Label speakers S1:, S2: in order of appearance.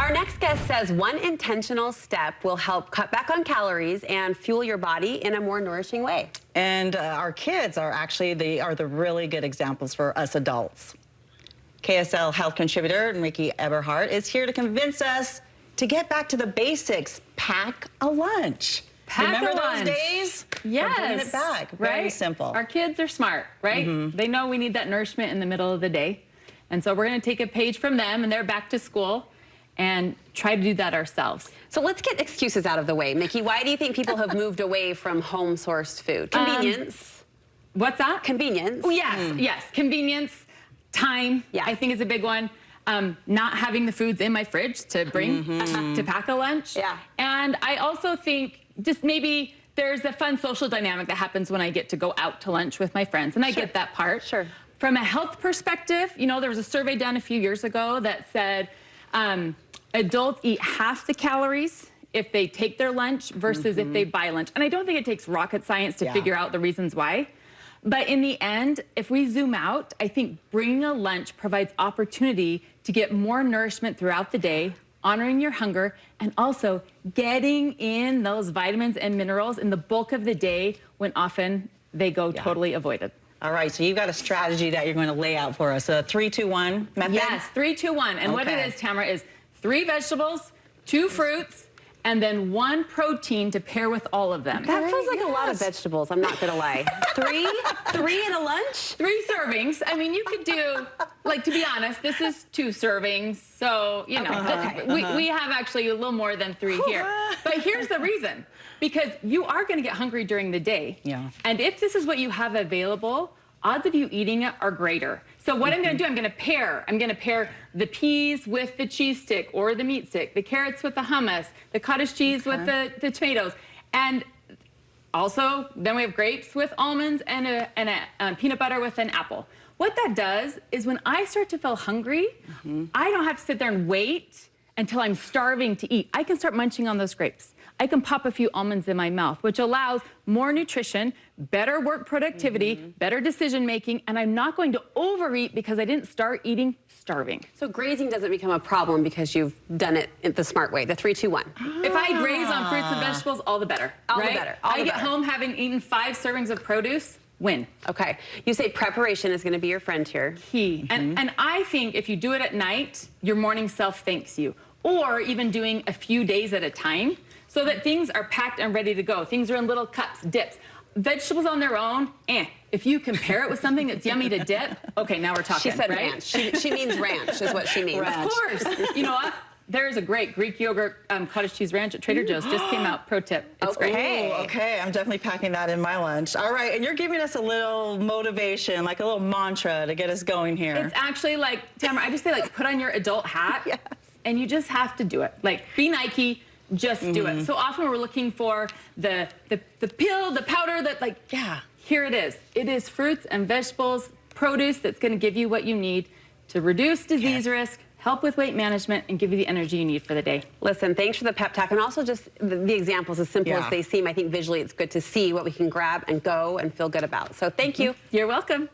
S1: Our next guest says one intentional step will help cut back on calories and fuel your body in a more nourishing way.
S2: And our kids are actually the really good examples for us adults. KSL Health contributor Miki Eberhardt is here to convince us to get back to the basics. Pack a lunch. Remember those days?
S3: Yes.
S2: We're bringing it back. Very simple.
S3: Our kids are smart, right? They know we need that nourishment in the middle of the day. And so we're going to take a page from them and they're back to school and try to do that ourselves.
S1: So let's get excuses out of the way. Miki, why do you think people have moved away from home-sourced food? Convenience.
S3: What's that?
S1: Convenience.
S3: Oh, yes, yes. Convenience, time, I think is a big one. Not having the foods in my fridge to bring, to pack a lunch.
S1: Yeah.
S3: And I also think just maybe there's a fun social dynamic that happens when I get to go out to lunch with my friends, and I get that part.
S1: Sure.
S3: From a health perspective, you know, there was a survey done a few years ago that said adults eat half the calories if they take their lunch versus if they buy lunch. And I don't think it takes rocket science to figure out the reasons why. But in the end, if we zoom out, I think bringing a lunch provides opportunity to get more nourishment throughout the day, honoring your hunger, and also getting in those vitamins and minerals in the bulk of the day when often they go totally avoided.
S2: All right, so you've got a strategy that you're going to lay out for us, a 3-2-1 method?
S3: Yes, 3-2-1. And what it is, Tamara, is 3 vegetables, 2 fruits, and then 1 protein to pair with all of them.
S1: That feels like a lot of vegetables, I'm not gonna lie. Three in a lunch?
S3: 3 servings. I mean, you could do, like, to be honest, this is 2 servings. So, you know, we have actually a little more than 3 here. But here's the reason. Because you are gonna get hungry during the day.
S2: Yeah.
S3: And if this is what you have available, odds of you eating it are greater. So what I'm gonna do, I'm gonna pair the peas with the cheese stick or the meat stick, the carrots with the hummus, the cottage cheese with the tomatoes. And also, then we have grapes with almonds and a peanut butter with an apple. What that does is when I start to feel hungry, I don't have to sit there and wait until I'm starving to eat. I can start munching on those grapes. I can pop a few almonds in my mouth, which allows more nutrition, better work productivity, better decision making, and I'm not going to overeat because I didn't start eating starving.
S1: So grazing doesn't become a problem because you've done it in the smart way, the 3-2-1.
S3: If I graze on fruits and vegetables, all the better.
S1: All the better.
S3: I get home having eaten 5 servings of produce, win.
S1: Okay. You say preparation is going to be your friend here.
S3: Key. And I think if you do it at night, your morning self thanks you. Or even doing a few days at a time, so that things are packed and ready to go. Things are in little cups, dips. Vegetables on their own, If you compare it with something that's yummy to dip, okay, now we're talking,
S1: She said
S3: right?
S1: ranch. She means ranch is what she means.
S3: Of course. You know what? There's a great Greek yogurt cottage cheese ranch at Trader Joe's. Just came out. Pro tip. It's great.
S2: Okay, I'm definitely packing that in my lunch. All right, and you're giving us a little motivation, like a little mantra to get us going here.
S3: It's actually like, Tamara, I just say, like, put on your adult hat, and you just have to do it. Like, be Nike. Just do it. So often we're looking for the pill, the powder that, like, here it is. It is fruits and vegetables, produce that's going to give you what you need to reduce disease risk, help with weight management, and give you the energy you need for the day.
S1: Listen, thanks for the pep talk, and also just the examples, as simple as they seem. I think visually it's good to see what we can grab and go and feel good about. So thank you.
S3: You're welcome.